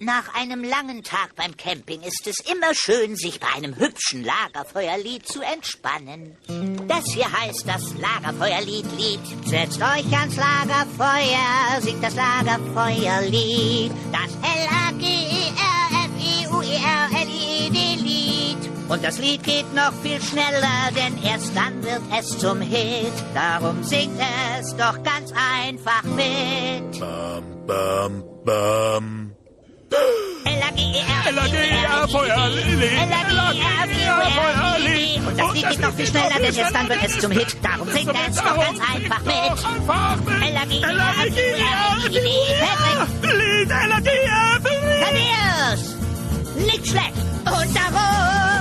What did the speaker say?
Nach einem langen Tag beim Camping ist es immer schön, sich bei einem hübschen Lagerfeuerlied zu entspannen. Das hier heißt das Lagerfeuerlied. Setzt euch ans Lagerfeuer, singt das Lagerfeuerlied. Das Lagerfeuerlied. Und das Lied geht noch viel schneller, denn erst dann wird es zum Hit. Darum singt es doch ganz einfach mit. Bam, bam, bam. L-A-G-E-R, Feuerlied. Und das Lied geht noch viel schneller, denn erst dann wird es zum Hit. Darum singt es doch ganz einfach mit. L-A-G-E-R, Lied. Thaddeus! Nicht schlecht. Und darum